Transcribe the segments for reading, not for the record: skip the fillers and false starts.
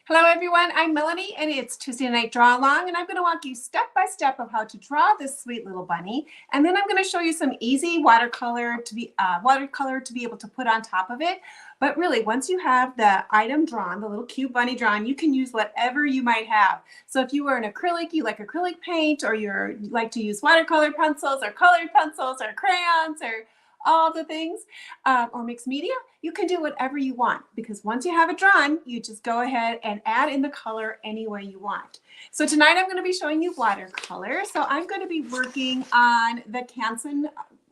Hello everyone, I'm Melanie and it's Tuesday Night Draw Along, and I'm going to walk you step by step of how to draw this sweet little bunny, and then I'm going to show you some easy watercolor to be able to put on top of it. But really, once you have the item drawn, the little cute bunny drawn, you can use whatever you might have. So if you were an acrylic, you like acrylic paint, or you like to use watercolor pencils or colored pencils or crayons or all the things, or mixed media, you can do whatever you want, because once you have it drawn, you just go ahead and add in the color any way you want. So tonight I'm going to be showing you watercolor. So I'm going to be working on the Canson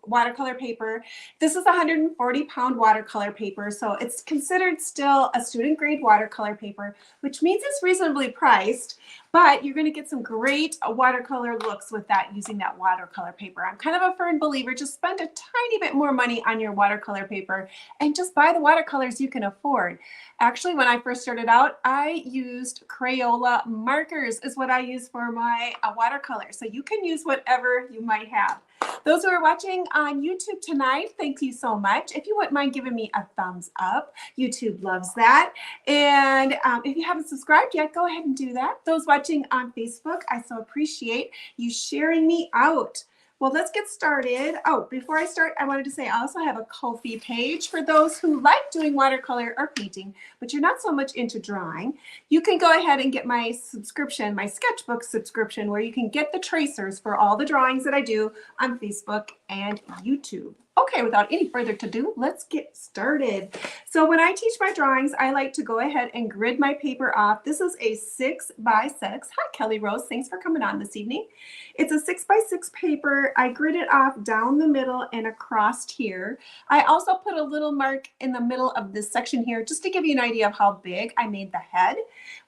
watercolor paper. This is a 140-pound watercolor paper, so it's considered still a student grade watercolor paper, which means it's reasonably priced, but you're going to get some great watercolor looks with that, using that watercolor paper. I'm kind of a firm believer, just spend a tiny bit more money on your watercolor paper and just buy the watercolors you can afford. Actually, when I first started out, I used Crayola markers is what I use for my watercolor. So you can use whatever you might have. Those who are watching on YouTube tonight, thank you so much. If you wouldn't mind giving me a thumbs up, YouTube loves that. And if you haven't subscribed yet, go ahead and do that. Those watching on Facebook, I so appreciate you sharing me out. Well, let's get started. Oh, before I start, I wanted to say I also have a Ko-fi page for those who like doing watercolor or painting, but you're not so much into drawing. You can go ahead and get my subscription, my sketchbook subscription, where you can get the tracers for all the drawings that I do on Facebook and YouTube. Okay, without any further ado, let's get started. So when I teach my drawings, I like to go ahead and grid my paper off. This is a 6x6. Hi, Kelly Rose. Thanks for coming on this evening. It's a 6x6 paper. I grid it off down the middle and across here. I also put a little mark in the middle of this section here just to give you an idea of how big I made the head.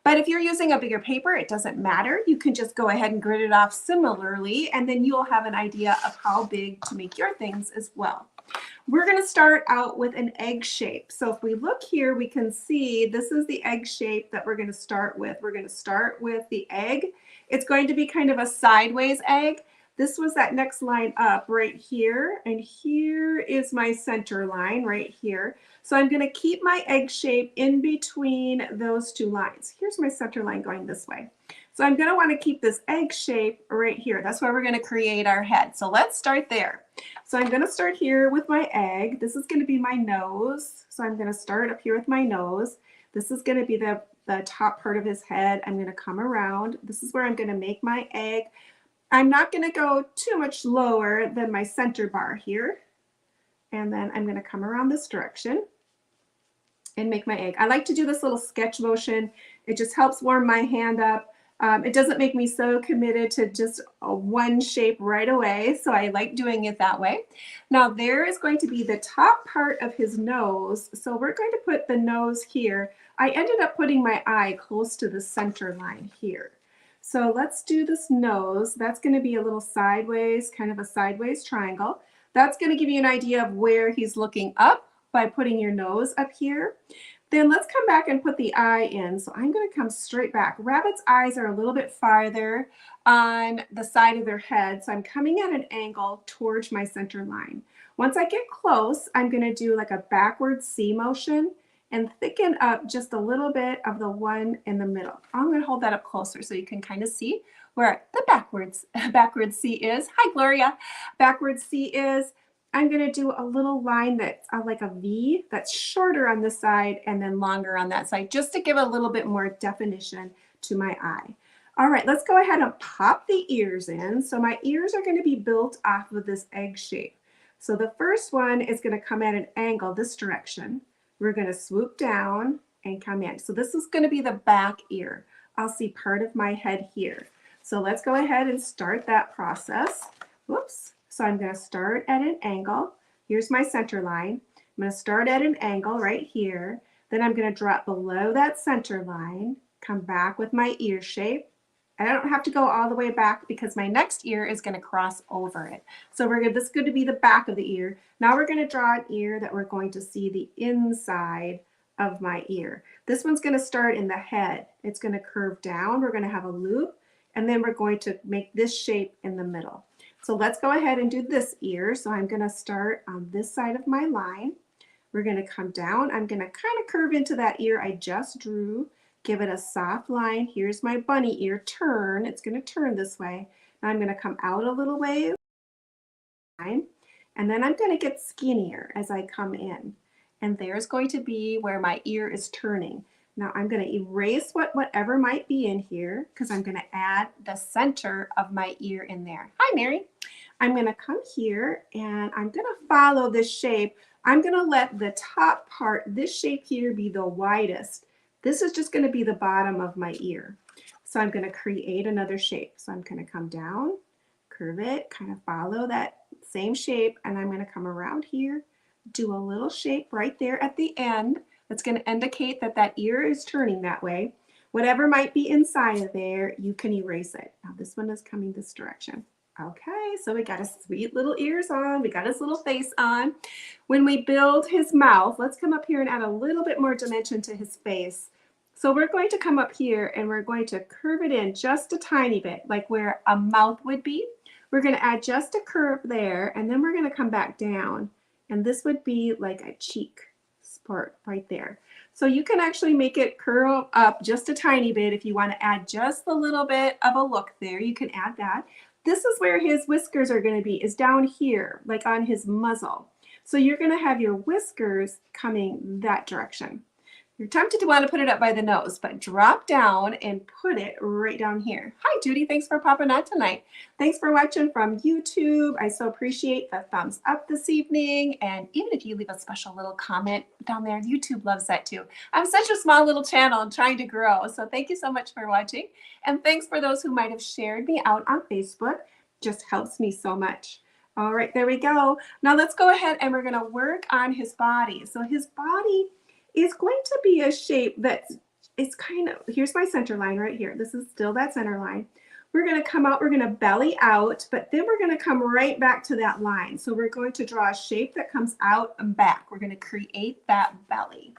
But if you're using a bigger paper, it doesn't matter. You can just go ahead and grid it off similarly, and then you'll have an idea of how big to make your things as well. We're going to start out with an egg shape. So if we look here, we can see this is the egg shape that we're going to start with. We're going to start with the egg. It's going to be kind of a sideways egg. This was that next line up right here, and here is my center line right here. So I'm going to keep my egg shape in between those two lines. Here's my center line going this way. So I'm going to want to keep this egg shape right here. That's where we're going to create our head. So let's start there. So I'm going to start here with my egg. This is going to be my nose. So I'm going to start up here with my nose. This is going to be the top part of his head. I'm going to come around. This is where I'm going to make my egg. I'm not going to go too much lower than my center bar here. And then I'm going to come around this direction and make my egg. I like to do this little sketch motion. It just helps warm my hand up. It doesn't make me so committed to just one shape right away, so I like doing it that way. Now there is going to be the top part of his nose, so we're going to put the nose here. I ended up putting my eye close to the center line here. So let's do this nose. That's going to be a little sideways, kind of a sideways triangle. That's going to give you an idea of where he's looking up by putting your nose up here. Then let's come back and put the eye in. So I'm going to come straight back. Rabbits' eyes are a little bit farther on the side of their head, so I'm coming at an angle towards my center line. Once I get close, I'm going to do like a backward C motion and thicken up just a little bit of the one in the middle. I'm going to hold that up closer so you can kind of see where the backwards C is. Hi, Gloria. Backwards C is. I'm going to do a little line that's like a V that's shorter on this side and then longer on that side, just to give a little bit more definition to my eye. All right, let's go ahead and pop the ears in. So my ears are going to be built off of this egg shape. So the first one is going to come at an angle this direction. We're going to swoop down and come in. So this is going to be the back ear. I'll see part of my head here. So let's go ahead and start that process. Whoops. So I'm going to start at an angle. Here's my center line. I'm going to start at an angle right here. Then I'm going to drop below that center line, come back with my ear shape. I don't have to go all the way back because my next ear is going to cross over it. So this is going to be the back of the ear. Now we're going to draw an ear that we're going to see the inside of my ear. This one's going to start in the head. It's going to curve down. We're going to have a loop, and then we're going to make this shape in the middle. So let's go ahead and do this ear. So I'm going to start on this side of my line. We're going to come down. I'm going to kind of curve into that ear I just drew, give it a soft line. Here's my bunny ear, turn. It's going to turn this way. Now I'm going to come out a little way, and then I'm going to get skinnier as I come in. And there's going to be where my ear is turning. Now I'm going to erase whatever might be in here because I'm going to add the center of my ear in there. Hi, Mary. I'm going to come here and I'm going to follow this shape. I'm going to let the top part, this shape here, be the widest. This is just going to be the bottom of my ear. So I'm going to create another shape. So I'm going to come down, curve it, kind of follow that same shape, and I'm going to come around here, do a little shape right there at the end. That's going to indicate that that ear is turning that way. Whatever might be inside of there, you can erase it. Now this one is coming this direction. Okay, so we got his sweet little ears on. We got his little face on. When we build his mouth, let's come up here and add a little bit more dimension to his face. So we're going to come up here and we're going to curve it in just a tiny bit, like where a mouth would be. We're going to add just a curve there, and then we're going to come back down. And this would be like a cheek spot right there. So you can actually make it curl up just a tiny bit if you want to add just a little bit of a look there. You can add that. This is where his whiskers are going to be, is down here, like on his muzzle. So you're going to have your whiskers coming that direction. You're tempted to want to put it up by the nose, but drop down and put it right down here. Hi, Judy. Thanks for popping on tonight. Thanks for watching from YouTube. I so appreciate the thumbs up this evening. And even if you leave a special little comment down there, YouTube loves that too. I'm such a small little channel and trying to grow. So thank you so much for watching. And thanks for those who might have shared me out on Facebook. Just helps me so much. All right, there we go. Now let's go ahead and we're going to work on his body. So his body is going to be a shape that's, it's kind of, here's my center line right here. This is still that center line. We're going to come out, we're going to belly out, but then we're going to come right back to that line. So we're going to draw a shape that comes out and back. We're going to create that belly.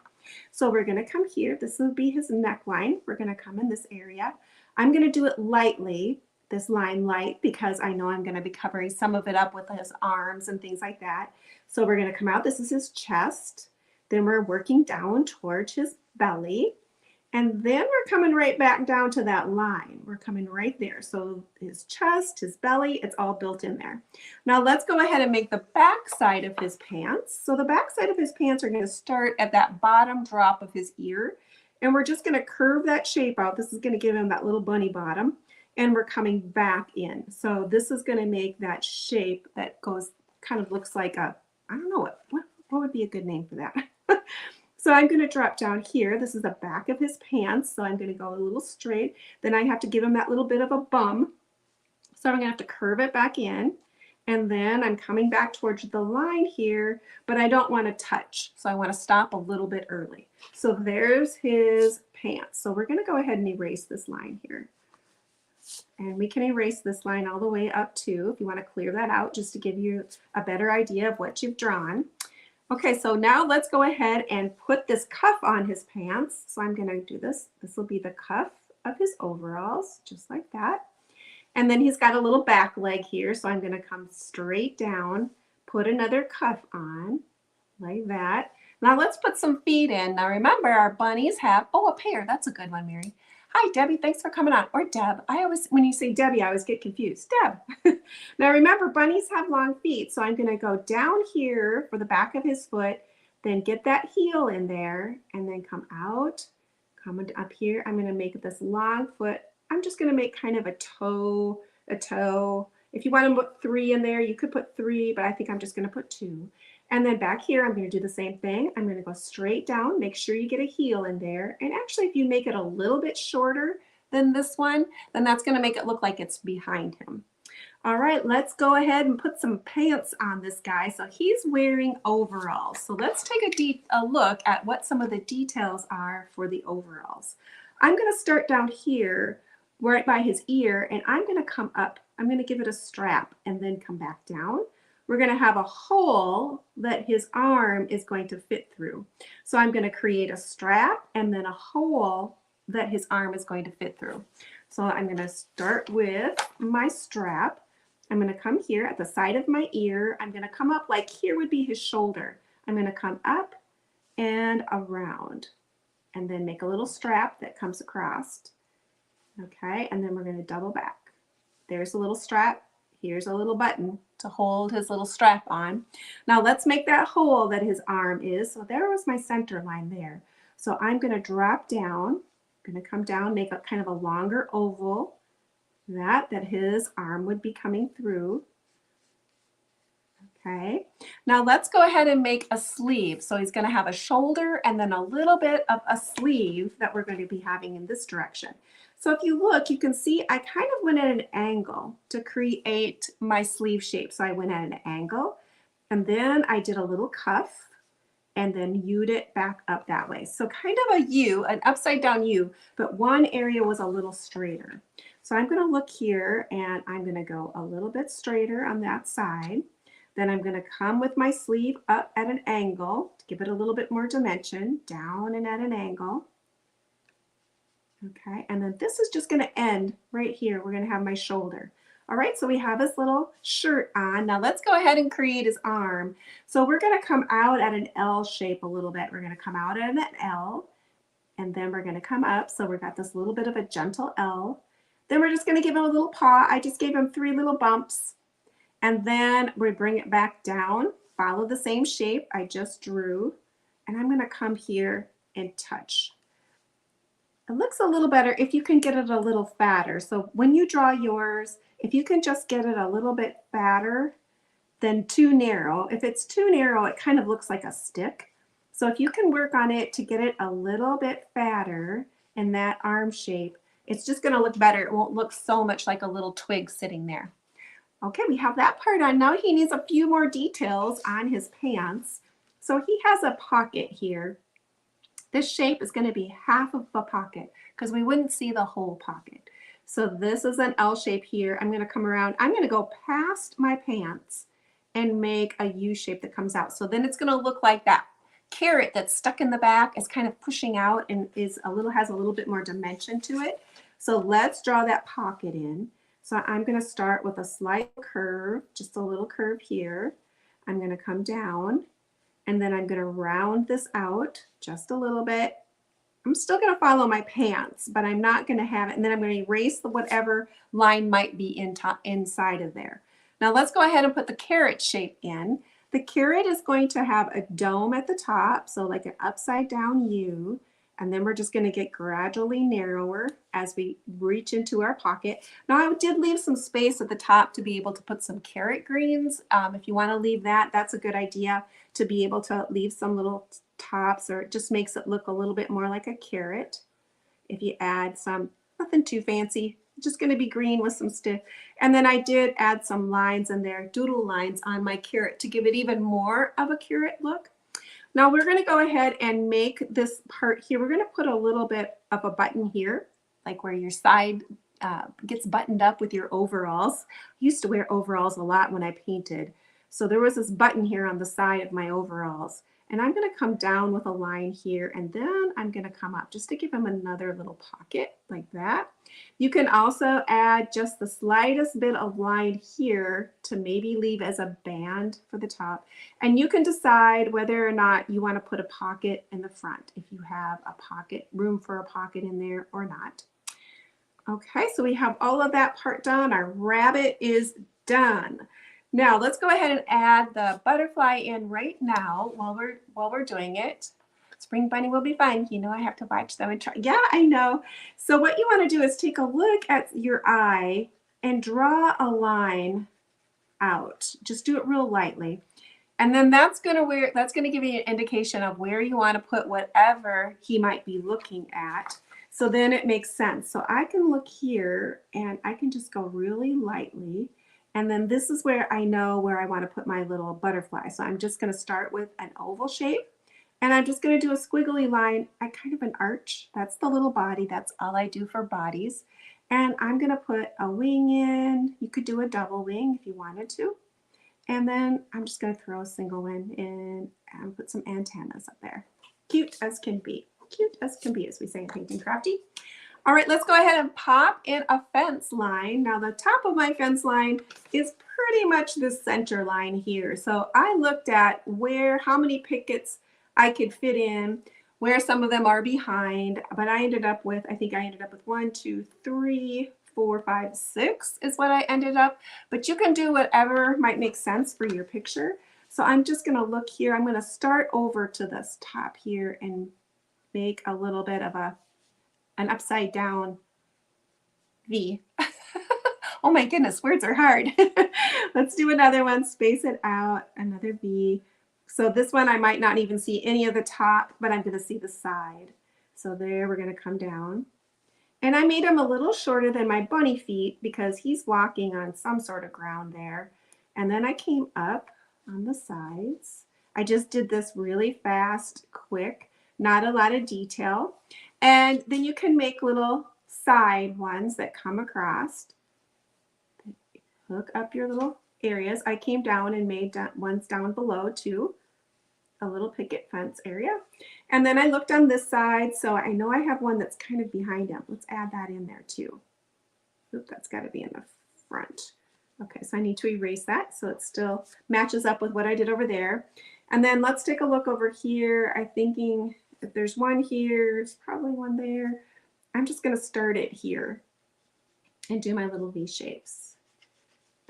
So we're going to come here. This will be his neckline. We're going to come in this area. I'm going to do it lightly, this line light, because I know I'm going to be covering some of it up with his arms and things like that. So we're going to come out. This is his chest. Then we're working down towards his belly. And then we're coming right back down to that line. We're coming right there. So his chest, his belly, it's all built in there. Now let's go ahead and make the back side of his pants. So the back side of his pants are going to start at that bottom drop of his ear. And we're just going to curve that shape out. This is going to give him that little bunny bottom. And we're coming back in. So this is going to make that shape that goes, kind of looks like a, I don't know, what would be a good name for that? So I'm going to drop down here. This is the back of his pants. So I'm going to go a little straight. Then I have to give him that little bit of a bum. So I'm going to have to curve it back in. And then I'm coming back towards the line here, but I don't want to touch. So I want to stop a little bit early. So there's his pants. So we're going to go ahead and erase this line here. And we can erase this line all the way up too, if you want to clear that out, just to give you a better idea of what you've drawn. Okay, so now let's go ahead and put this cuff on his pants. So I'm going to do this. This will be the cuff of his overalls, just like that. And then he's got a little back leg here, so I'm going to come straight down, put another cuff on, like that. Now let's put some feet in. Now remember, our bunnies have, oh, a pair. That's a good one, Mary. Hi, Debbie. Thanks for coming on. Or Deb. I always, when you say Debbie, I always get confused. Deb. Now remember, bunnies have long feet, so I'm going to go down here for the back of his foot, then get that heel in there, and then come out, come up here. I'm going to make this long foot. I'm just going to make kind of a toe, a toe. If you want to put 3 in there, you could put 3, but I think I'm just going to put 2. And then back here, I'm going to do the same thing. I'm going to go straight down, make sure you get a heel in there. And actually, if you make it a little bit shorter than this one, then that's going to make it look like it's behind him. All right, let's go ahead and put some pants on this guy. So he's wearing overalls. So let's take a look at what some of the details are for the overalls. I'm going to start down here right by his ear, and I'm going to come up. I'm going to give it a strap and then come back down. We're going to have a hole that his arm is going to fit through. So I'm going to create a strap and then a hole that his arm is going to fit through. So I'm going to start with my strap. I'm going to come here at the side of my ear. I'm going to come up like here would be his shoulder. I'm going to come up and around. and then make a little strap that comes across. Okay, and then we're going to double back. There's a little strap. Here's a little button to hold his little strap on. Now let's make that hole that his arm is. So there was my center line there. So I'm going to drop down. I'm going to come down, make a kind of a longer oval that his arm would be coming through. Okay, now let's go ahead and make a sleeve. So he's going to have a shoulder and then a little bit of a sleeve that we're going to be having in this direction. So if you look, you can see I kind of went at an angle to create my sleeve shape. So I went at an angle and then I did a little cuff and then U'd it back up that way. So kind of a U, an upside down U, but one area was a little straighter. So I'm going to look here and I'm going to go a little bit straighter on that side. Then I'm going to come with my sleeve up at an angle to give it a little bit more dimension, down and at an angle. Okay, and then this is just going to end right here. We're going to have my shoulder. All right, so we have his little shirt on. Now let's go ahead and create his arm. So we're going to come out at an L shape a little bit. We're going to come out at an L, and then we're going to come up. So we've got this little bit of a gentle L. Then we're just going to give him a little paw. I just gave him 3 little bumps. And then we bring it back down, follow the same shape I just drew, and I'm going to come here and touch. It looks a little better if you can get it a little fatter. So when you draw yours, if you can just get it a little bit fatter than too narrow. If it's too narrow, it kind of looks like a stick. So if you can work on it to get it a little bit fatter in that arm shape, it's just going to look better. It won't look so much like a little twig sitting there. Okay, we have that part on. Now he needs a few more details on his pants. So he has a pocket here. This shape is going to be half of a pocket because we wouldn't see the whole pocket. So this is an L shape here. I'm going to come around. I'm going to go past my pants and make a U shape that comes out. So then it's going to look like that carrot that's stuck in the back is kind of pushing out and has a little bit more dimension to it. So let's draw that pocket in. So I'm going to start with a slight curve, just a little curve here. I'm going to come down and then I'm going to round this out just a little bit. I'm still going to follow my pants, but I'm not going to have it. And then I'm going to erase whatever line might be inside of there. Now let's go ahead and put the carrot shape in. The carrot is going to have a dome at the top, so like an upside down U. And then we're just going to get gradually narrower as we reach into our pocket. Now I did leave some space at the top to be able to put some carrot greens. If you want to leave that, that's a good idea to be able to leave some little tops, or it just makes it look a little bit more like a carrot. If you add some, nothing too fancy, just going to be green with some stiff. And then I did add some lines in there, doodle lines on my carrot to give it even more of a carrot look. Now we're going to go ahead and make this part here. We're going to put a little bit of a button here, like where your side gets buttoned up with your overalls. I used to wear overalls a lot when I painted. So there was this button here on the side of my overalls. And I'm going to come down with a line here, and then I'm going to come up just to give him another little pocket like that. You can also add just the slightest bit of line here to maybe leave as a band for the top. And you can decide whether or not you want to put a pocket in the front, if you have a pocket, room for a pocket in there or not. Okay, so we have all of that part done. Our rabbit is done. Now let's go ahead and add the butterfly in right now while we're doing it. Spring Bunny will be fun. You know I have to watch them and try. Yeah, I know. So what you want to do is take a look at your eye and draw a line out. Just do it real lightly. And then that's going to give you an indication of where you want to put whatever he might be looking at. So then it makes sense. So I can look here and I can just go really lightly. And then this is where I know where I want to put my little butterfly. So I'm just going to start with an oval shape. And I'm just going to do a squiggly line at kind of an arch. That's the little body. That's all I do for bodies. And I'm going to put a wing in. You could do a double wing if you wanted to. And then I'm just going to throw a single one in and put some antennas up there. Cute as can be. Cute as can be, as we say in Painting Crafty. All right, let's go ahead and pop in a fence line. Now the top of my fence line is pretty much the center line here. So I looked at how many pickets I could fit in where some of them are behind, but I ended up with, I think I ended up with 1, 2, 3, 4, 5, 6 is what I ended up, but you can do whatever might make sense for your picture. So I'm just going to look here. I'm going to start over to this top here and make a little bit of an upside down V. Oh my goodness, words are hard. Let's do another one, space it out, another V. So this one I might not even see any of the top, but I'm going to see the side. So there, we're going to come down. And I made him a little shorter than my bunny feet because he's walking on some sort of ground there. And then I came up on the sides. I just did this really fast, quick, not a lot of detail. And then you can make little side ones that come across. Hook up your little areas. I came down and made ones down below too, a little picket fence area. And then I looked on this side, so I know I have one that's kind of behind him. Let's add that in there too. Oop, that's got to be in the front. Okay, so I need to erase that so it still matches up with what I did over there. And then let's take a look over here. I'm thinking if there's one here, there's probably one there. I'm just going to start it here and do my little V shapes.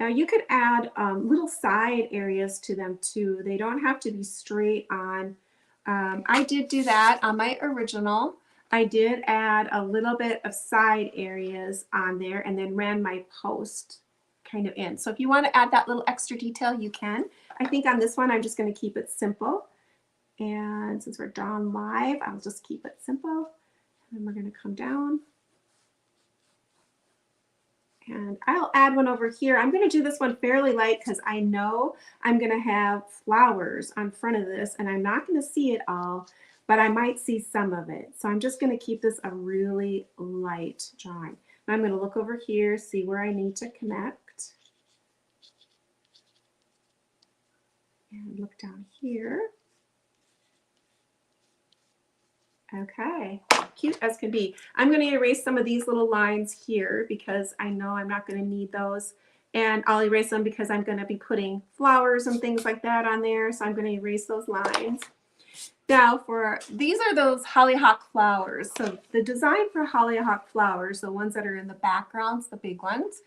Now you could add little side areas to them too. They don't have to be straight on. I did do that on my original. I did add a little bit of side areas on there and then ran my post kind of in. So if you want to add that little extra detail, you can. I think on this one, I'm just going to keep it simple. And since we're drawn live, I'll just keep it simple. And then we're going to come down. And I'll add one over here. I'm going to do this one fairly light because I know I'm going to have flowers on front of this and I'm not going to see it all, but I might see some of it. So I'm just going to keep this a really light drawing. And I'm going to look over here, see where I need to connect. And look down here. Okay, cute as can be. I'm going to erase some of these little lines here because I know I'm not going to need those. And I'll erase them because I'm going to be putting flowers and things like that on there. So I'm going to erase those lines. Now for, these are those hollyhock flowers. So the design for hollyhock flowers, the ones that are in the backgrounds, the big ones,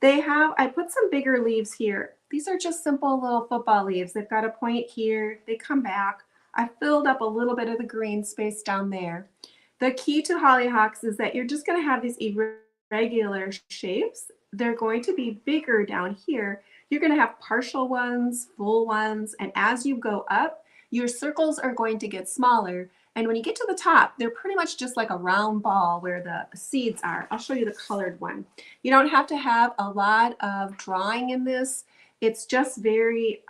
they have, I put some bigger leaves here. These are just simple little football leaves. They've got a point here, they come back. I filled up a little bit of the green space down there. The key to hollyhocks is that you're just going to have these irregular shapes. They're going to be bigger down here. You're going to have partial ones, full ones, and as you go up, your circles are going to get smaller. And when you get to the top, they're pretty much just like a round ball where the seeds are. I'll show you the colored one. You don't have to have a lot of drawing in this. It's just very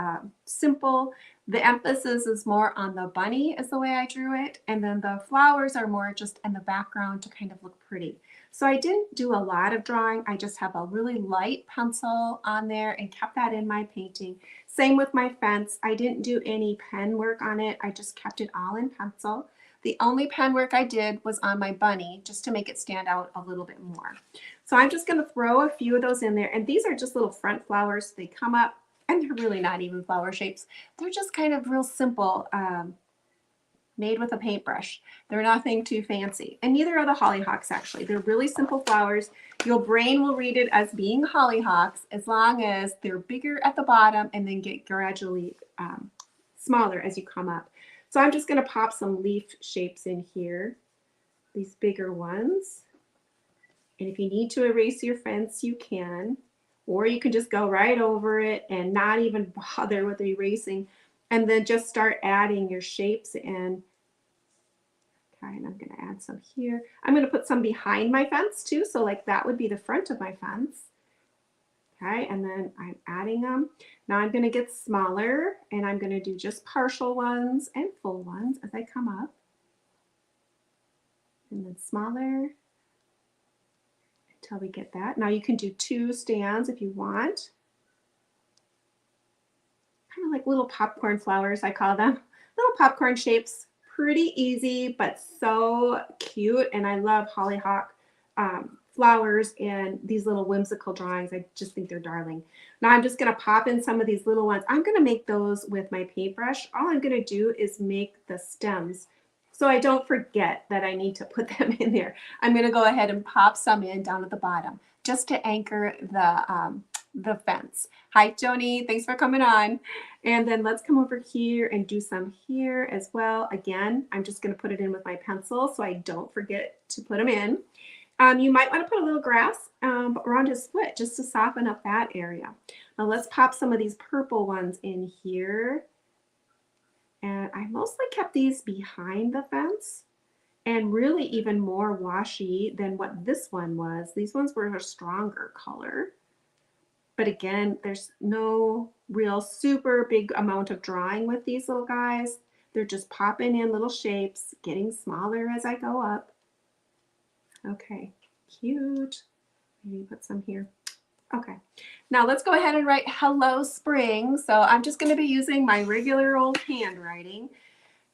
simple. The emphasis is more on the bunny is the way I drew it. And then the flowers are more just in the background to kind of look pretty. So I didn't do a lot of drawing. I just have a really light pencil on there and kept that in my painting. Same with my fence. I didn't do any pen work on it. I just kept it all in pencil. The only pen work I did was on my bunny just to make it stand out a little bit more. So I'm just going to throw a few of those in there. And these are just little front flowers. They come up and they're really not even flower shapes. They're just kind of real simple, made with a paintbrush. They're nothing too fancy. And neither are the hollyhocks actually. They're really simple flowers. Your brain will read it as being hollyhocks as long as they're bigger at the bottom and then get gradually smaller as you come up. So I'm just going to pop some leaf shapes in here, these bigger ones. And if you need to erase your fence, you can. Or you can just go right over it and not even bother with erasing. And then just start adding your shapes in. Okay, and I'm going to add some here. I'm going to put some behind my fence too. So like that would be the front of my fence. Okay, and then I'm adding them. Now I'm going to get smaller and I'm going to do just partial ones and full ones as I come up. And then smaller until we get that. Now you can do 2 stands if you want. Kind of like little popcorn flowers, I call them. Little popcorn shapes, pretty easy, but so cute. And I love hollyhock flowers and these little whimsical drawings. I just think they're darling. Now I'm just going to pop in some of these little ones. I'm going to make those with my paintbrush. All I'm going to do is make the stems so I don't forget that I need to put them in there. I'm going to go ahead and pop some in down at the bottom just to anchor the fence. Hi, Joni. Thanks for coming on. And then let's come over here and do some here as well. Again, I'm just going to put it in with my pencil so I don't forget to put them in. You might want to put a little grass around his foot just to soften up that area. Now let's pop some of these purple ones in here. And I mostly kept these behind the fence and really even more washy than what this one was. These ones were a stronger color. But again, there's no real super big amount of drawing with these little guys. They're just popping in little shapes, getting smaller as I go up. Okay, cute. Maybe put some here. Okay, now let's go ahead and write hello spring. So I'm just going to be using my regular old handwriting.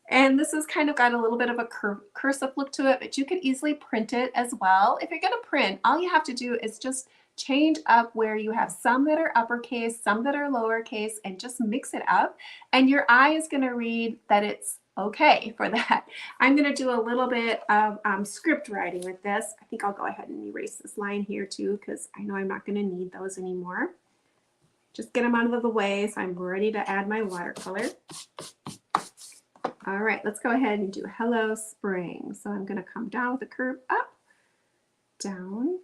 And this has kind of got a little bit of a cursive look to it, but you could easily print it as well. If you're going to print, all you have to do is just change up where you have some that are uppercase, some that are lowercase, and just mix it up. And your eye is going to read that it's okay for that. I'm going to do a little bit of script writing with this. I think I'll go ahead and erase this line here too, because I know I'm not going to need those anymore. Just get them out of the way so I'm ready to add my watercolor. All right, let's go ahead and do hello spring. So I'm going to come down with a curve up, down,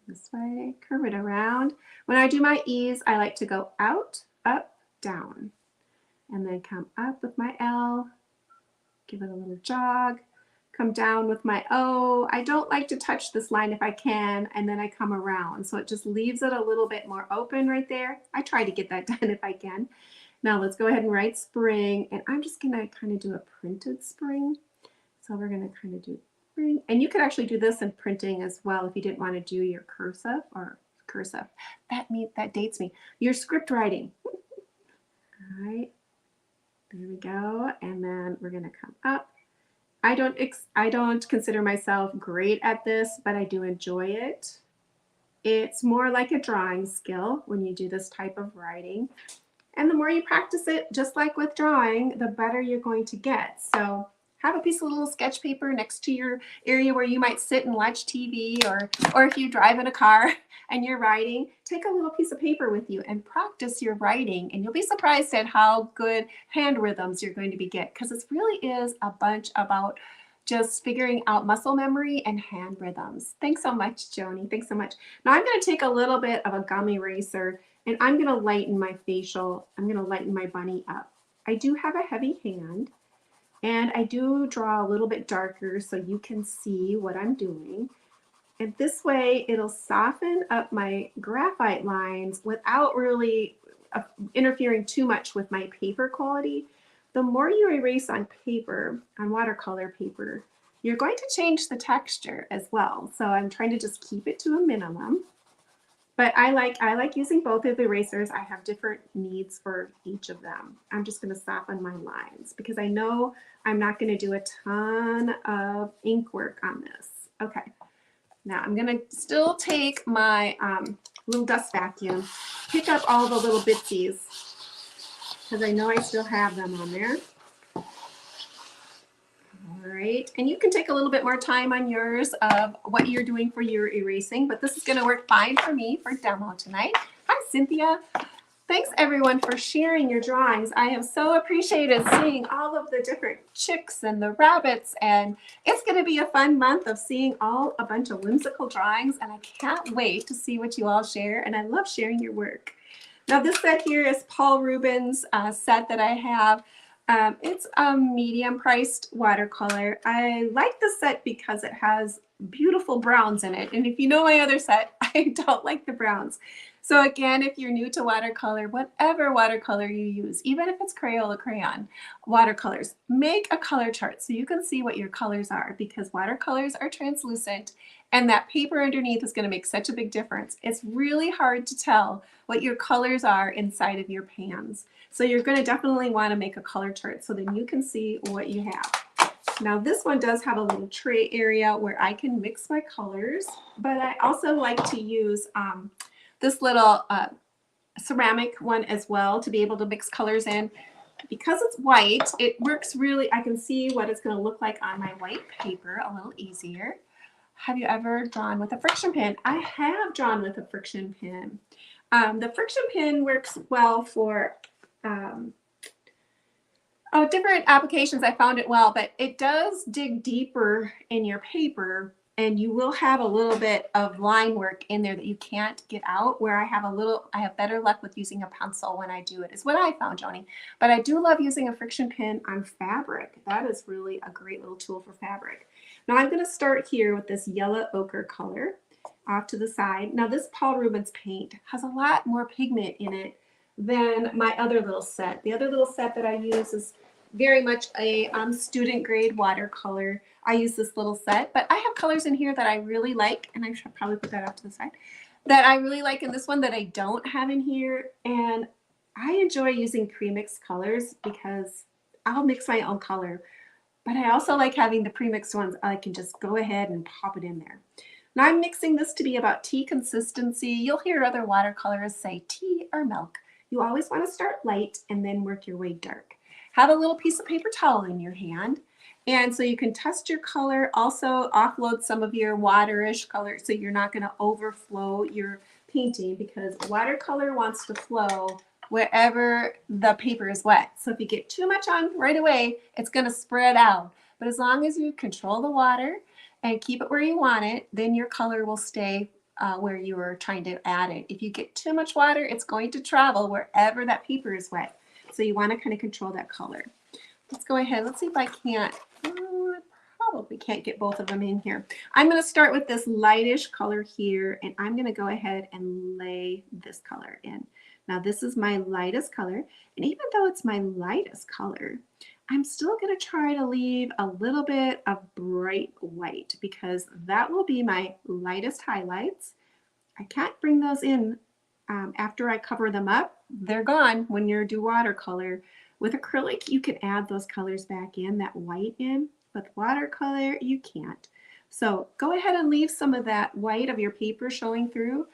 this way, curve it around. When I do my E's, I like to go out, up, down. And then come up with my L, give it a little jog, come down with my O. I don't like to touch this line if I can, and then I come around. So it just leaves it a little bit more open right there. I try to get that done if I can. Now let's go ahead and write spring, and I'm just gonna kind of do a printed spring. So we're gonna kind of do spring, and you could actually do this in printing as well if you didn't want to do your cursive or cursive. That dates me. Your script writing. All right. There we go, and then we're going to come up. I don't consider myself great at this, but I do enjoy it. It's more like a drawing skill when you do this type of writing. And the more you practice it, just like with drawing, the better you're going to get. So have a piece of little sketch paper next to your area where you might sit and watch TV, or if you drive in a car and you're writing, take a little piece of paper with you and practice your writing, and you'll be surprised at how good hand rhythms you're going to get, because it really is a bunch about just figuring out muscle memory and hand rhythms. Thanks so much, Joni. Thanks so much. Now I'm going to take a little bit of a gum eraser, and I'm going to lighten my facial. I'm going to lighten my bunny up. I do have a heavy hand, and I do draw a little bit darker so you can see what I'm doing. And this way it'll soften up my graphite lines without really interfering too much with my paper quality. The more you erase on paper, on watercolor paper, you're going to change the texture as well. So I'm trying to just keep it to a minimum. But I like using both of the erasers. I have different needs for each of them. I'm just going to soften my lines because I know I'm not going to do a ton of ink work on this. Okay, now I'm going to still take my little dust vacuum, pick up all the little bitsies because I know I still have them on there. All right, and you can take a little bit more time on yours of what you're doing for your erasing, but this is going to work fine for me for demo tonight. Hi, Cynthia. Thanks, everyone, for sharing your drawings. I have so appreciated seeing all of the different chicks and the rabbits, and it's going to be a fun month of seeing a bunch of whimsical drawings, and I can't wait to see what you all share, and I love sharing your work. Now, this set here is Paul Rubens' set that I have. It's a medium priced watercolor. I like the set because it has beautiful browns in it. And if you know my other set, I don't like the browns. So again, if you're new to watercolor, whatever watercolor you use, even if it's Crayola crayon watercolors, make a color chart so you can see what your colors are, because watercolors are translucent and that paper underneath is going to make such a big difference. It's really hard to tell what your colors are inside of your pans. So you're going to definitely want to make a color chart so then you can see what you have. Now this one does have a little tray area where I can mix my colors, but I also like to use this little ceramic one as well to be able to mix colors in. because it's white, it works really, I can see what it's going to look like on my white paper a little easier. Have you ever drawn with a friction pen? I have drawn with a friction pen. The friction pen works well for different applications. I found it well, but it does dig deeper in your paper, and you will have a little bit of line work in there that you can't get out, where I have better luck with using a pencil when I do it, is what I found, Joni. But I do love using a friction pen on fabric. That is really a great little tool for fabric. Now I'm going to start here with this yellow ochre color off to the side. Now this Paul Rubens paint has a lot more pigment in it than my other little set. The other little set that I use is very much a student grade watercolor. I use this little set, but I have colors in here that I really like, and I should probably put that off to the side, that I really like in this one that I don't have in here. And I enjoy using pre-mixed colors because I'll mix my own color, but I also like having the pre-mixed ones. I can just go ahead and pop it in there. Now I'm mixing this to be about tea consistency. You'll hear other watercolorists say tea or milk. You always want to start light and then work your way dark. Have a little piece of paper towel in your hand, and so you can test your color. Also offload some of your waterish color so you're not going to overflow your painting, because watercolor wants to flow wherever the paper is wet. So if you get too much on right away, it's going to spread out. But as long as you control the water and keep it where you want it, then your color will stay where you were trying to add it. If you get too much water, it's going to travel wherever that paper is wet. So you want to kind of control that color. Let's go ahead. Let's see if I can't. I probably can't get both of them in here. I'm going to start with this lightish color here, and I'm going to go ahead and lay this color in. Now this is my lightest color, and even though it's my lightest color, I'm still going to try to leave a little bit of bright white, because that will be my lightest highlights. I can't bring those in after I cover them up. They're gone when you do watercolor. With acrylic, you can add those colors back in, that white in. With watercolor, you can't. So go ahead and leave some of that white of your paper showing through.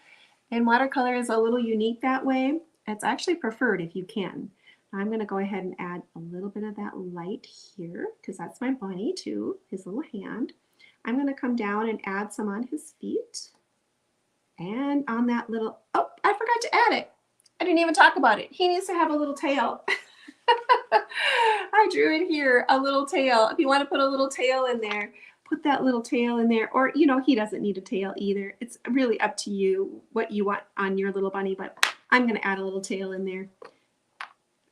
And watercolor is a little unique that way. It's actually preferred if you can. I'm going to go ahead and add a little bit of that light here, because that's my bunny too, his little hand. I'm going to come down and add some on his feet. And on that little, oh, I forgot to add it. I didn't even talk about it. He needs to have a little tail. I drew in here a little tail. If you want to put a little tail in there, put that little tail in there. Or, you know, he doesn't need a tail either. It's really up to you what you want on your little bunny, but I'm going to add a little tail in there.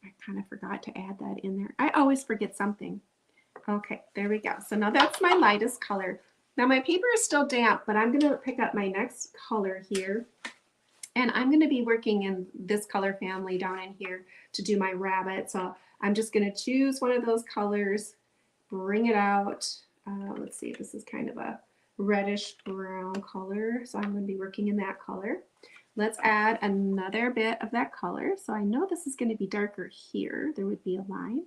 I kind of forgot to add that in there. I always forget something. Okay, there we go. So now that's my lightest color. Now my paper is still damp, but I'm going to pick up my next color here. And I'm going to be working in this color family down in here to do my rabbit. So I'm just going to choose one of those colors, bring it out. Let's see, this is kind of a reddish brown color. So I'm going to be working in that color. Let's add another bit of that color. So I know this is going to be darker here. There would be a line.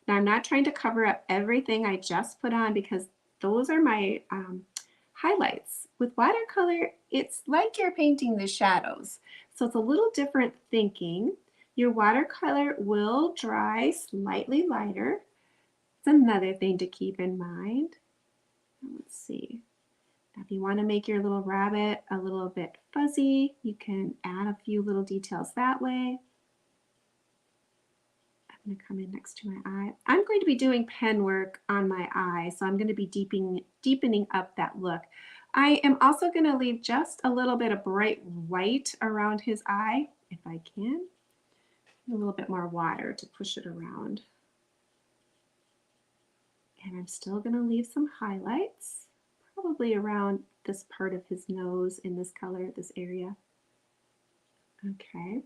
Now I'm not trying to cover up everything I just put on, because those are my highlights. With watercolor, it's like you're painting the shadows. So it's a little different thinking. Your watercolor will dry slightly lighter. It's another thing to keep in mind. Let's see. Now, if you want to make your little rabbit a little bit fuzzy, you can add a few little details that way. I'm going to come in next to my eye. I'm going to be doing pen work on my eye, so I'm going to be deepening up that look. I am also going to leave just a little bit of bright white around his eye, if I can. A little bit more water to push it around. And I'm still going to leave some highlights, probably around this part of his nose in this color, this area. Okay.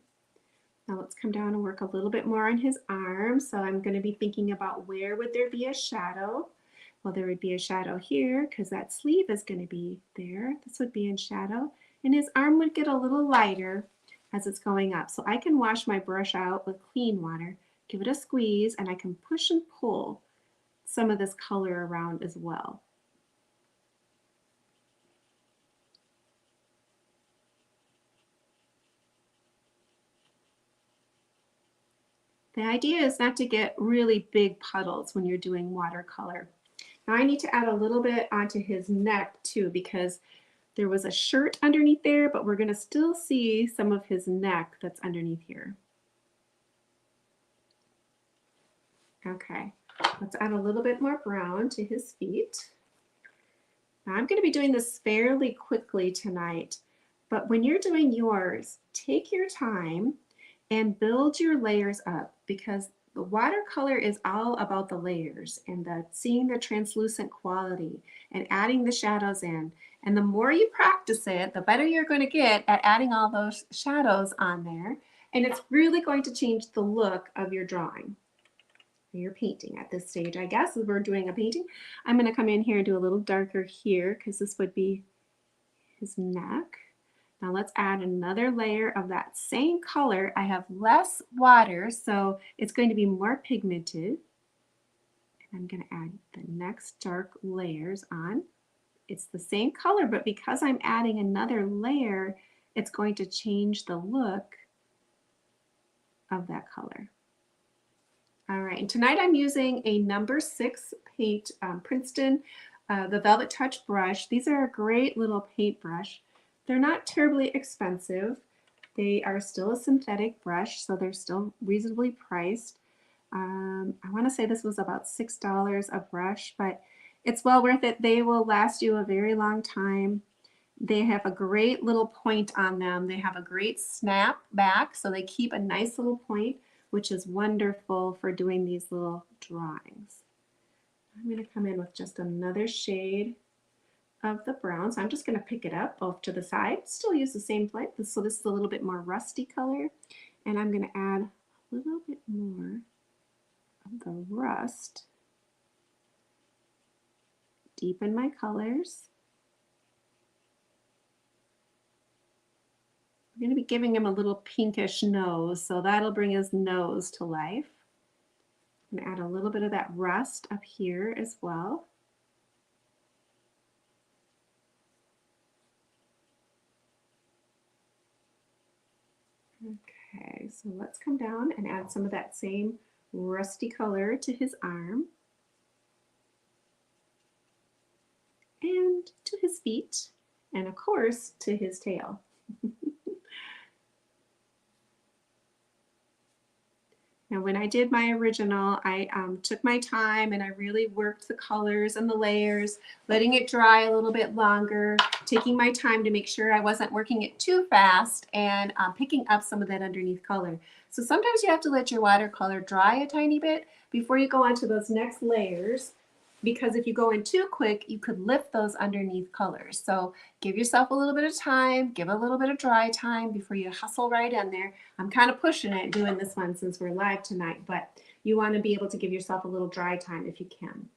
Now let's come down and work a little bit more on his arm. So I'm going to be thinking about where would there be a shadow. Well, there would be a shadow here because that sleeve is going to be there. This would be in shadow. And his arm would get a little lighter as it's going up. So I can wash my brush out with clean water, give it a squeeze, and I can push and pull some of this color around as well. The idea is not to get really big puddles when you're doing watercolor. Now I need to add a little bit onto his neck too, because there was a shirt underneath there, but we're going to still see some of his neck that's underneath here. Okay, let's add a little bit more brown to his feet. Now I'm going to be doing this fairly quickly tonight, but when you're doing yours, take your time and build your layers up, because the watercolor is all about the layers and seeing the translucent quality and adding the shadows in. And the more you practice it, the better you're going to get at adding all those shadows on there. And it's really going to change the look of your drawing. Your painting at this stage, I guess, as we're doing a painting. I'm going to come in here and do a little darker here because this would be his neck. Now let's add another layer of that same color. I have less water, so it's going to be more pigmented. And I'm going to add the next dark layers on. It's the same color, but because I'm adding another layer, it's going to change the look of that color. All right, and tonight I'm using a number 6 paint Princeton, the Velvet Touch brush. These are a great little paintbrush. They're not terribly expensive. They are still a synthetic brush, so they're still reasonably priced. I want to say this was about $6 a brush, but it's well worth it. They will last you a very long time. They have a great little point on them. They have a great snap back, so they keep a nice little point, which is wonderful for doing these little drawings. I'm going to come in with just another shade of the brown. So I'm just going to pick it up off to the side. Still use the same plate. So this is a little bit more rusty color. And I'm going to add a little bit more of the rust. Deepen my colors. I'm going to be giving him a little pinkish nose, so that'll bring his nose to life. I'm going to add a little bit of that rust up here as well. Okay, so let's come down and add some of that same rusty color to his arm and to his feet, and of course to his tail. Now when I did my original, I took my time and I really worked the colors and the layers, letting it dry a little bit longer, taking my time to make sure I wasn't working it too fast, and picking up some of that underneath color. So sometimes you have to let your watercolor dry a tiny bit before you go on to those next layers, because if you go in too quick, you could lift those underneath colors. So give yourself a little bit of time, give a little bit of dry time before you hustle right in there. I'm kind of pushing it doing this one since we're live tonight, but you want to be able to give yourself a little dry time if you can.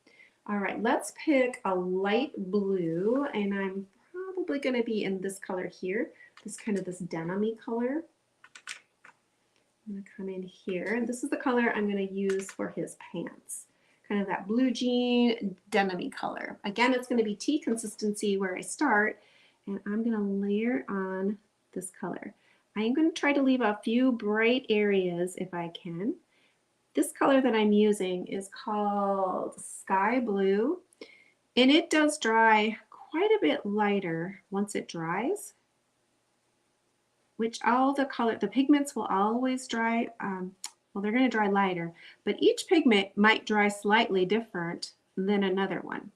All right, let's pick a light blue, and I'm probably going to be in this color here, this kind of this denim-y color. I'm going to come in here, and this is the color I'm going to use for his pants. Kind of that blue jean denim-y color. Again, it's going to be tea consistency where I start, and I'm going to layer on this color. I am going to try to leave a few bright areas if I can. This color that I'm using is called Sky Blue, and it does dry quite a bit lighter once it dries, which all the pigments will always dry. Well, they're going to dry lighter, but each pigment might dry slightly different than another one.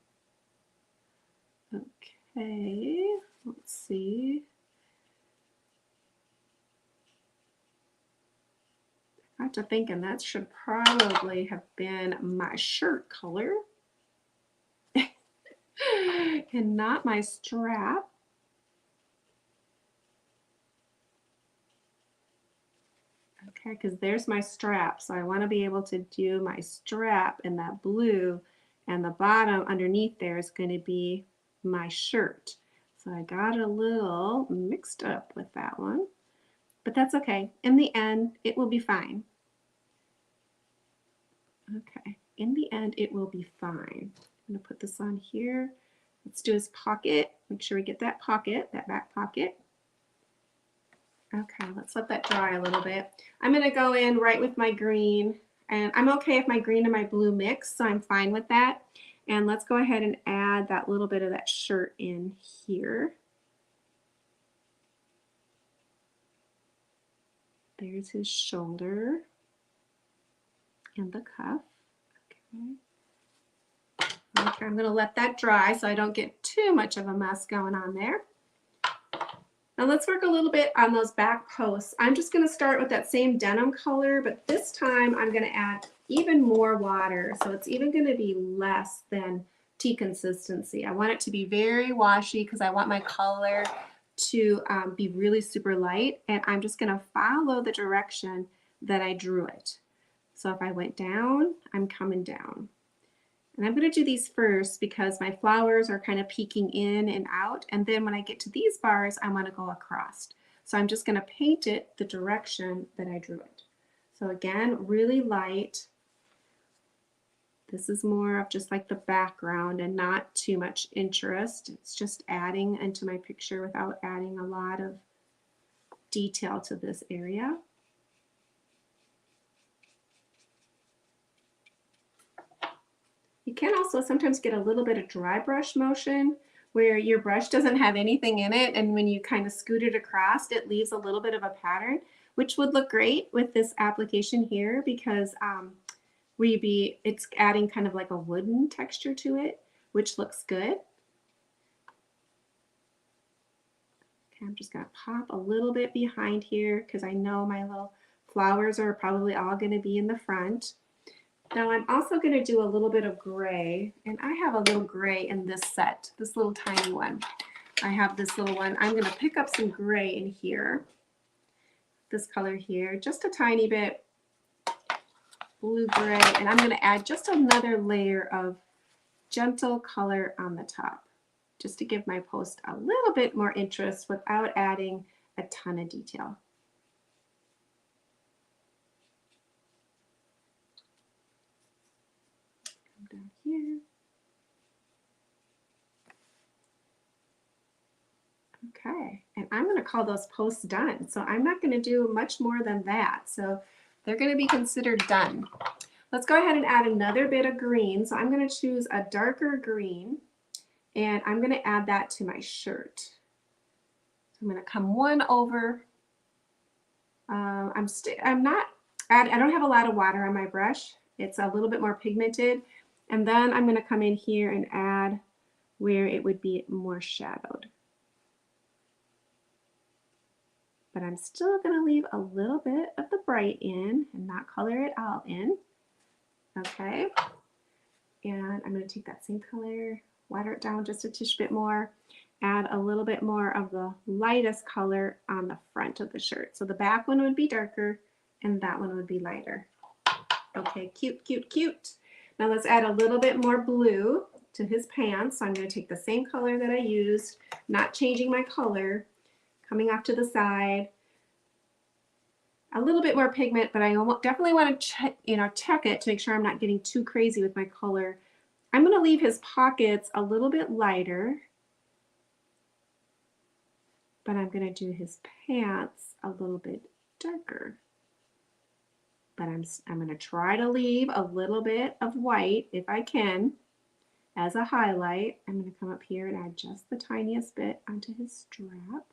Okay, let's see. I have to think, and that should probably have been my shirt color and not my strap. Okay, because there's my strap, so I want to be able to do my strap in that blue, and the bottom underneath there is going to be my shirt. So I got a little mixed up with that one, but that's okay. In the end, it will be fine. Okay, in the end, it will be fine. I'm going to put this on here. Let's do his pocket. Make sure we get that pocket, that back pocket. Okay, let's let that dry a little bit. I'm going to go in right with my green, and I'm okay if my green and my blue mix, so I'm fine with that. And let's go ahead and add that little bit of that shirt in here. There's his shoulder and the cuff. Okay, I'm going to let that dry so I don't get too much of a mess going on there. Now let's work a little bit on those back posts. I'm just going to start with that same denim color, but this time I'm going to add even more water. So it's even going to be less than tea consistency. I want it to be very washy because I want my color to be really super light, and I'm just going to follow the direction that I drew it. So if I went down, I'm coming down. And I'm going to do these first because my flowers are kind of peeking in and out. And then when I get to these bars, I want to go across. So I'm just going to paint it the direction that I drew it. So again, really light. This is more of just like the background and not too much interest. It's just adding into my picture without adding a lot of detail to this area. You can also sometimes get a little bit of dry brush motion where your brush doesn't have anything in it, and when you kind of scoot it across, it leaves a little bit of a pattern, which would look great with this application here because it's adding kind of like a wooden texture to it, which looks good. Okay, I'm just going to pop a little bit behind here because I know my little flowers are probably all going to be in the front. Now I'm also going to do a little bit of gray, and I have a little gray in this set, this little tiny one. I have this little one. I'm going to pick up some gray in here, this color here, just a tiny bit, blue gray, and I'm going to add just another layer of gentle color on the top, just to give my post a little bit more interest without adding a ton of detail. Down here. Okay, and I'm going to call those posts done. So I'm not going to do much more than that. So they're going to be considered done. Let's go ahead and add another bit of green. So I'm going to choose a darker green, and I'm going to add that to my shirt. So I'm going to come one over. I don't have a lot of water on my brush. It's a little bit more pigmented. And then I'm going to come in here and add where it would be more shadowed. But I'm still going to leave a little bit of the bright in and not color it all in. Okay. And I'm going to take that same color, water it down just a tish bit more, add a little bit more of the lightest color on the front of the shirt. So the back one would be darker and that one would be lighter. Okay, cute, cute, cute. Now let's add a little bit more blue to his pants. So I'm going to take the same color that I used, not changing my color, coming off to the side. A little bit more pigment, but I definitely want to check it to make sure I'm not getting too crazy with my color. I'm going to leave his pockets a little bit lighter, but I'm going to do his pants a little bit darker. But I'm going to try to leave a little bit of white, if I can, as a highlight. I'm going to come up here and add just the tiniest bit onto his strap.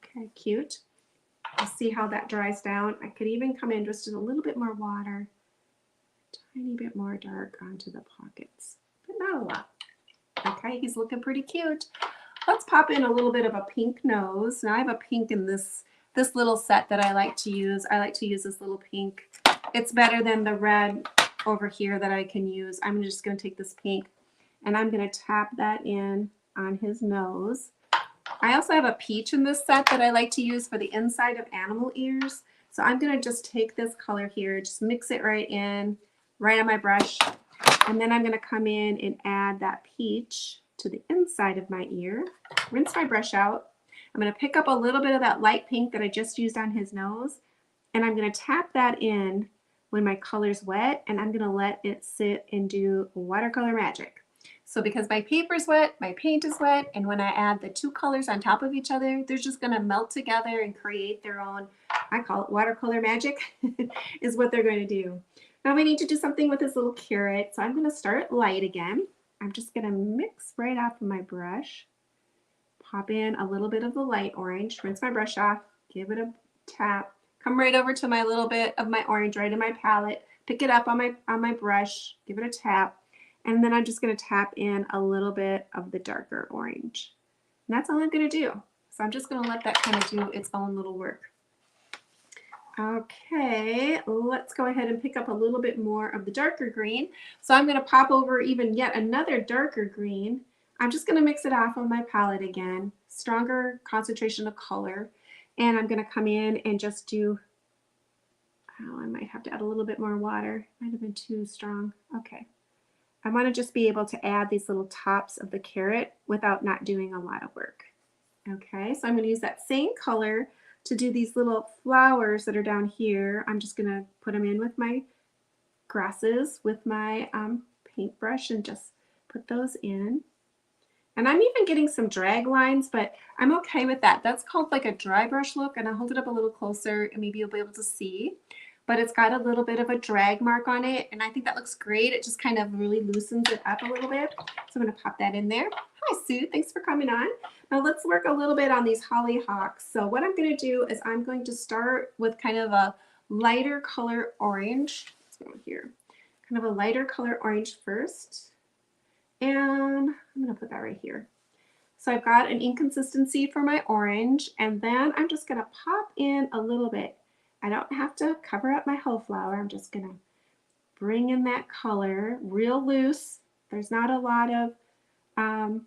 Okay, cute. Let's see how that dries down. I could even come in just a little bit more water, a tiny bit more dark onto the pockets, but not a lot. Okay, he's looking pretty cute. Let's pop in a little bit of a pink nose. Now I have a pink in this little set that I like to use. I like to use this little pink. It's better than the red over here that I can use. I'm just going to take this pink and I'm going to tap that in on his nose. I also have a peach in this set that I like to use for the inside of animal ears. So I'm going to just take this color here, just mix it right in, right on my brush. And then I'm going to come in and add that peach to the inside of my ear. Rinse my brush out. I'm going to pick up a little bit of that light pink that I just used on his nose, and I'm going to tap that in when my color's wet, and I'm going to let it sit and do watercolor magic. So because my paper's wet, my paint is wet, and when I add the two colors on top of each other, they're just gonna melt together and create their own, I call it watercolor magic, is what they're going to do. Now we need to do something with this little carrot, so I'm gonna start light again. I'm just gonna mix right off of my brush, pop in a little bit of the light orange, rinse my brush off, give it a tap, come right over to my little bit of my orange right in my palette, pick it up on my brush, give it a tap, and then I'm just going to tap in a little bit of the darker orange. And that's all I'm going to do. So I'm just going to let that kind of do its own little work. Okay, let's go ahead and pick up a little bit more of the darker green. So I'm going to pop over even yet another darker green. I'm just going to mix it off on my palette again, stronger concentration of color. And I'm going to come in and just do, oh, I might have to add a little bit more water. Might have been too strong. Okay. I want to just be able to add these little tops of the carrot without not doing a lot of work. Okay, so I'm going to use that same color to do these little flowers that are down here. I'm just going to put them in with my grasses with my paintbrush and just put those in. And I'm even getting some drag lines, but I'm okay with that. That's called like a dry brush look, and I'll hold it up a little closer and maybe you'll be able to see. But it's got a little bit of a drag mark on it, and I think that looks great. It just kind of really loosens it up a little bit. So I'm going to pop that in there. Hi, Sue. Thanks for coming on. Now let's work a little bit on these hollyhocks. So what I'm going to do is I'm going to start with kind of a lighter color orange. Let's go here. Kind of a lighter color orange first. And I'm going to put that right here. So I've got an inconsistency for my orange, and then I'm just going to pop in a little bit. I don't have to cover up my whole flower. I'm just going to bring in that color real loose. There's not a lot of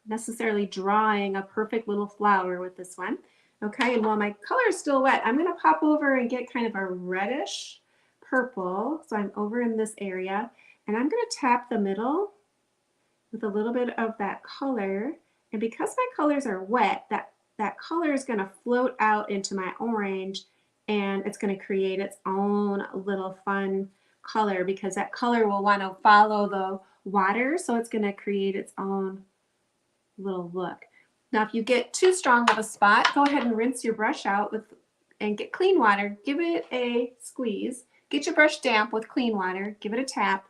necessarily drawing a perfect little flower with this one. Okay, and while my color is still wet, I'm going to pop over and get kind of a reddish purple. So I'm over in this area, and I'm going to tap the middle with a little bit of that color. And because my colors are wet, that color is going to float out into my orange, and it's going to create its own little fun color because that color will want to follow the water, so it's going to create its own little look. Now if you get too strong of a spot, go ahead and rinse your brush out and get clean water. Give it a squeeze. Get your brush damp with clean water. Give it a tap.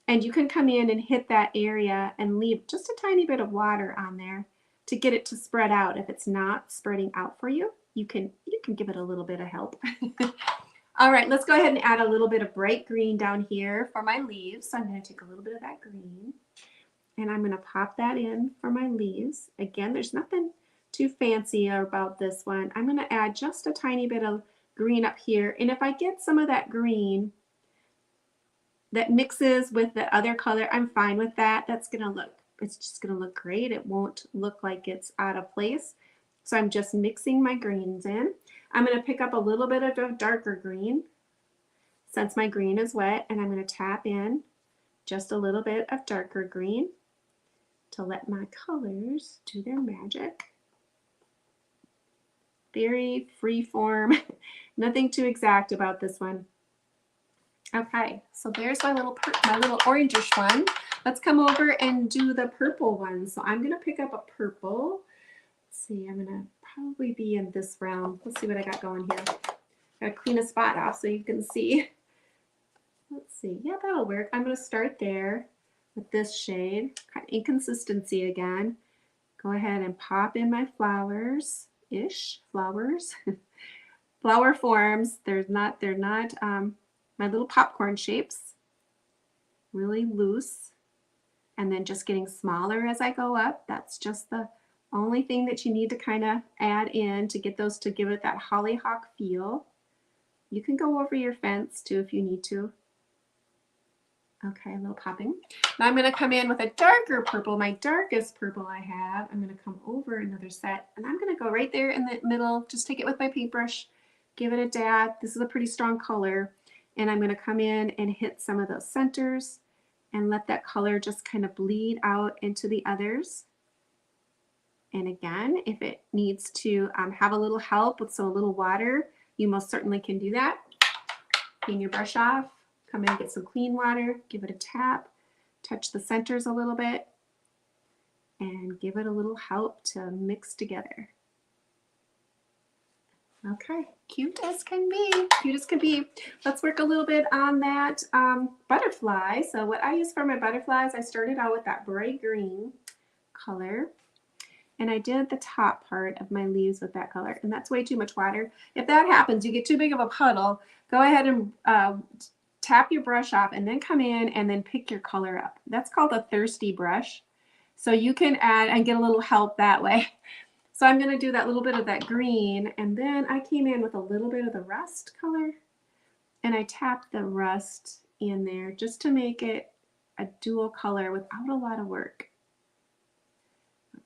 And you can come in and hit that area and leave just a tiny bit of water on there to get it to spread out. If it's not spreading out for you, you can give it a little bit of help. All right, let's go ahead and add a little bit of bright green down here for my leaves. So I'm going to take a little bit of that green and I'm going to pop that in for my leaves. Again, there's nothing too fancy about this one. I'm going to add just a tiny bit of green up here. And if I get some of that green that mixes with the other color, I'm fine with that. It's just going to look great. It won't look like it's out of place. So I'm just mixing my greens in. I'm going to pick up a little bit of a darker green since my green is wet, and I'm going to tap in just a little bit of darker green to let my colors do their magic. Very free form, nothing too exact about this one. Okay, so there's my little orangish one. Let's come over and do the purple one. So I'm going to pick up a purple. Let's see, I'm going to probably be in this round. Let's see what I got going here. Got to clean a spot off so you can see. Let's see, yeah, that'll work. I'm going to start there with this shade. Kind of inconsistency again. Go ahead and pop in my flowers-ish, flowers. Flower forms. They're not my little popcorn shapes. Really loose. And then just getting smaller as I go up. That's just the only thing that you need to kind of add in to get those to give it that hollyhock feel. You can go over your fence too if you need to. Okay, a little popping. Now I'm going to come in with a darker purple, my darkest purple I have. I'm going to come over another set, and I'm going to go right there in the middle. Just take it with my paintbrush, give it a dab. This is a pretty strong color, and I'm going to come in and hit some of those centers and let that color just kind of bleed out into the others. And again, if it needs to have a little help with a little water, you most certainly can do that. Clean your brush off, come in and get some clean water, give it a tap, touch the centers a little bit and give it a little help to mix together. Okay, cute as can be, cute as can be. Let's work a little bit on that butterfly. So what I use for my butterflies, I started out with that bright green color, and I did the top part of my leaves with that color, and that's way too much water. If that happens, you get too big of a puddle, go ahead and tap your brush off and then come in and then pick your color up. That's called a thirsty brush. So you can add and get a little help that way. So I'm going to do that little bit of that green, and then I came in with a little bit of the rust color, and I tapped the rust in there just to make it a dual color without a lot of work.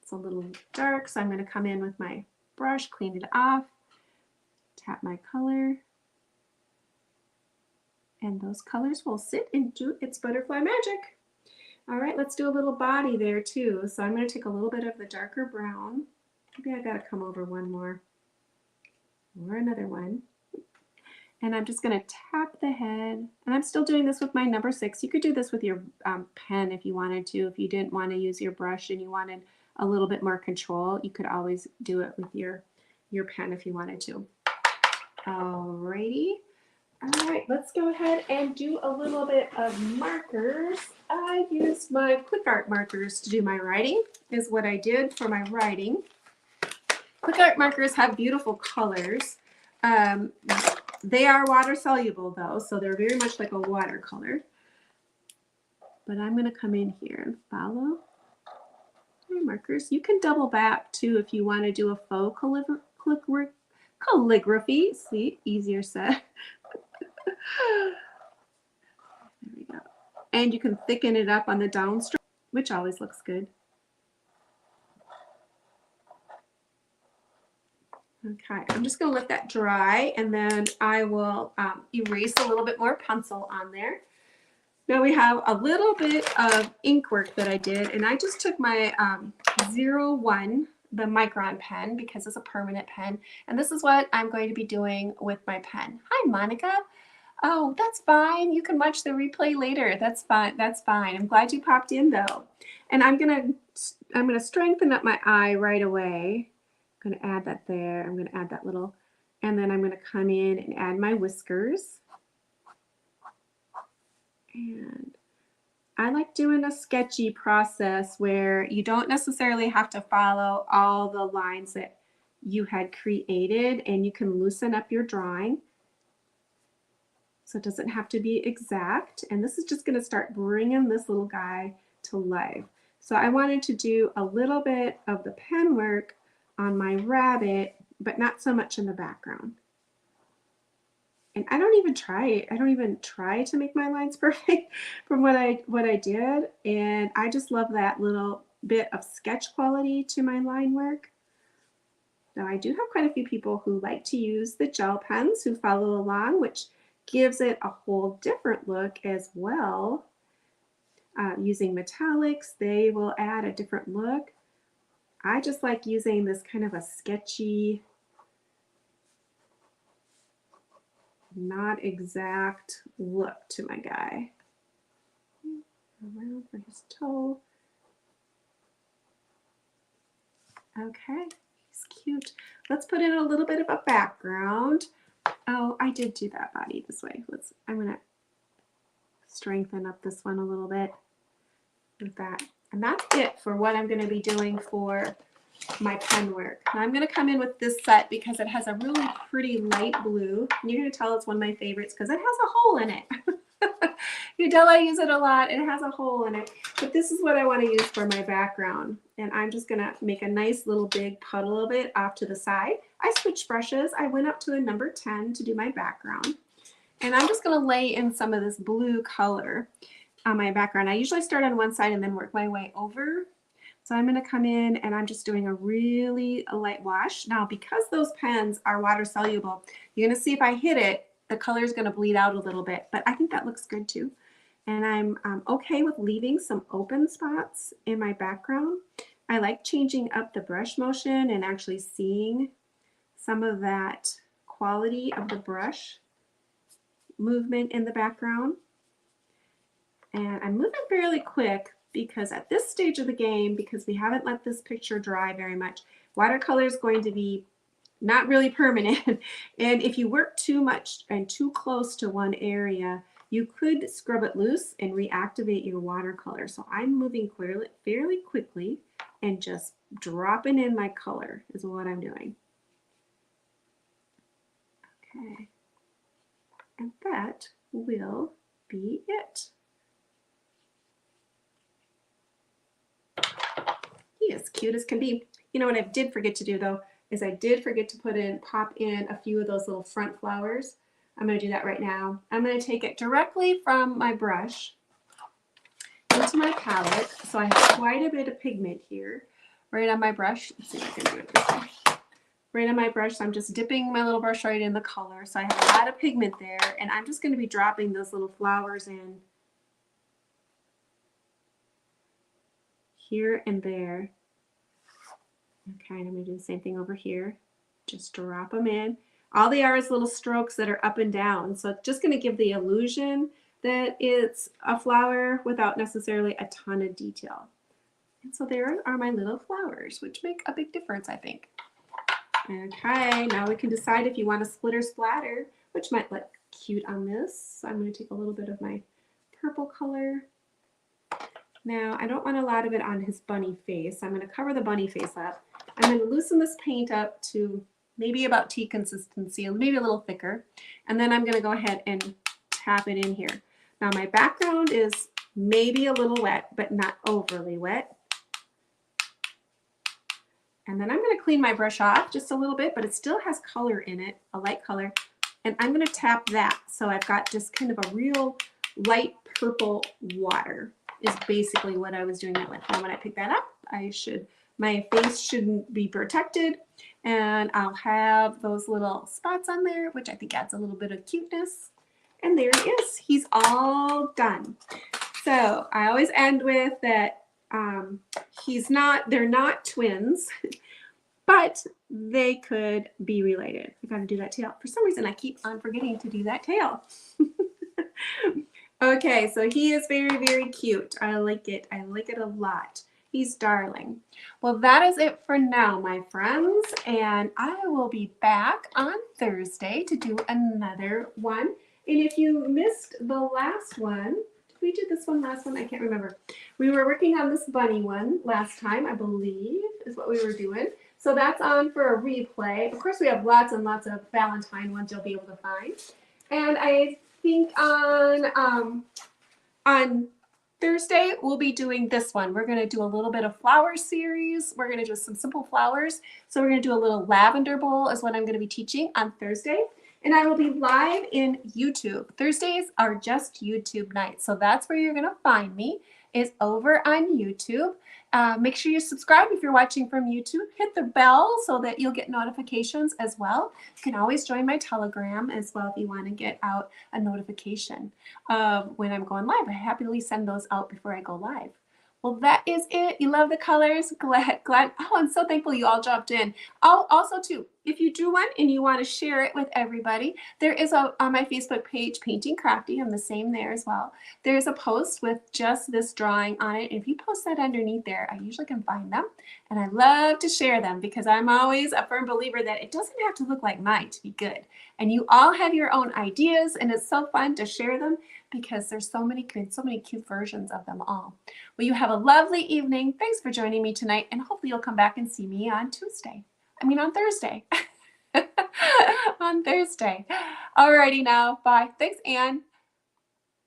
It's a little dark, so I'm going to come in with my brush, clean it off, tap my color, and those colors will sit and do its butterfly magic. All right, let's do a little body there too. So I'm going to take a little bit of the darker brown. Maybe I got to come over one more or another one. And I'm just going to tap the head. And I'm still doing this with my number 6. You could do this with your pen if you wanted to. If you didn't want to use your brush and you wanted a little bit more control, you could always do it with your pen if you wanted to. Alrighty. All right, let's go ahead and do a little bit of markers. I used my Quick Art markers to do my writing, is what I did for my writing. Quick Art markers have beautiful colors. They are water soluble though, so they're very much like a watercolor. But I'm going to come in here and follow my markers. You can double back too if you want to do a faux calligraphy. See, easier said. There we go. And you can thicken it up on the downstroke, which always looks good. Okay, I'm just going to let that dry, and then I will erase a little bit more pencil on there. Now we have a little bit of ink work that I did, and I just took my 01, the micron pen, because it's a permanent pen, and this is what I'm going to be doing with my pen. Hi, Monica. Oh, that's fine. You can watch the replay later. That's fine. That's fine. I'm glad you popped in though. And I'm gonna strengthen up my eye right away. I'm going to add that there. I'm going to add that little, and then I'm going to come in and add my whiskers. And I like doing a sketchy process where you don't necessarily have to follow all the lines that you had created, and you can loosen up your drawing. So it doesn't have to be exact. And this is just going to start bringing this little guy to life. So I wanted to do a little bit of the pen work on my rabbit, but not so much in the background. And I don't even try to make my lines perfect from what I did. And I just love that little bit of sketch quality to my line work. Now I do have quite a few people who like to use the gel pens who follow along, which gives it a whole different look as well. Using metallics, they will add a different look. I just like using this kind of a sketchy, not exact look to my guy. Around for his toe. Okay, he's cute. Let's put in a little bit of a background. Oh, I did do that body this way. I'm going to strengthen up this one a little bit with that. And that's it for what I'm going to be doing for my pen work. Now I'm going to come in with this set because it has a really pretty light blue. And you're going to tell it's one of my favorites because it has a hole in it. You tell I use it a lot. It has a hole in it. But this is what I want to use for my background. And I'm just going to make a nice little big puddle of it off to the side. I switched brushes. I went up to a number 10 to do my background. And I'm just going to lay in some of this blue color on my background. I usually start on one side and then work my way over. So I'm going to come in and I'm just doing a really light wash. Now, because those pens are water soluble, you're going to see if I hit it, the color is going to bleed out a little bit, but I think that looks good too. And I'm okay with leaving some open spots in my background. I like changing up the brush motion and actually seeing some of that quality of the brush movement in the background. And I'm moving fairly quick because at this stage of the game, because we haven't let this picture dry very much, watercolor is going to be not really permanent. And if you work too much and too close to one area, you could scrub it loose and reactivate your watercolor. So I'm moving fairly quickly and just dropping in my color is what I'm doing. Okay. And that will be it. He is cute as can be. You know what I did forget to do though, is I did forget to pop in a few of those little front flowers. I'm going to do that right now. I'm going to take it directly from my brush into my palette. So I have quite a bit of pigment here, right on my brush. Let's see if I can do it this way. Right on my brush, so I'm just dipping my little brush right in the color. So I have a lot of pigment there, and I'm just going to be dropping those little flowers in here and there. Okay, and I'm going to do the same thing over here. Just drop them in. All they are is little strokes that are up and down. So it's just going to give the illusion that it's a flower without necessarily a ton of detail. And so there are my little flowers, which make a big difference, I think. Okay, now we can decide if you want a split or splatter, which might look cute on this. So I'm going to take a little bit of my purple color. Now, I don't want a lot of it on his bunny face. I'm going to cover the bunny face up. I'm going to loosen this paint up to maybe about tea consistency, maybe a little thicker. And then I'm going to go ahead and tap it in here. Now, my background is maybe a little wet, but not overly wet. And then I'm going to clean my brush off just a little bit, but it still has color in it, a light color. And I'm going to tap that. So I've got just kind of a real light purple water is basically what I was doing that with. Now when I pick that up, my face shouldn't be protected, and I'll have those little spots on there, which I think adds a little bit of cuteness. And there he is. He's all done. So I always end with that they're not twins, but they could be related. I got to do that tail. For some reason, I keep on forgetting to do that tail. Okay, so he is very, very cute. I like it. I like it a lot. He's darling. Well, that is it for now, my friends. And I will be back on Thursday to do another one. And if you missed the last one, did we do this one last one? I can't remember. We were working on this bunny one last time, I believe, is what we were doing. So that's on for a replay. Of course, we have lots and lots of Valentine ones you'll be able to find. And I think on Thursday, we'll be doing this one. We're going to do a little bit of flower series. We're going to do some simple flowers. So we're going to do a little lavender bowl is what I'm going to be teaching on Thursday. And I will be live in YouTube. Thursdays are just YouTube nights. So that's where you're going to find me, is over on YouTube. Make sure you subscribe if you're watching from YouTube. Hit the bell so that you'll get notifications as well. You can always join my Telegram as well if you want to get out a notification when I'm going live. I happily send those out before I go live. Well, that is it. You love the colors. Glad. Oh, I'm so thankful you all jumped in. Also, too, if you do one and you want to share it with everybody, there is on my Facebook page, Painting Crafty. I'm the same there as well. There's a post with just this drawing on it. If you post that underneath there, I usually can find them. And I love to share them because I'm always a firm believer that it doesn't have to look like mine to be good. And you all have your own ideas, and it's so fun to share them because there's so many cute versions of them all. Well, you have a lovely evening. Thanks for joining me tonight, and hopefully you'll come back and see me on Thursday. On Thursday. On Thursday. Alrighty now. Bye. Thanks, Anne.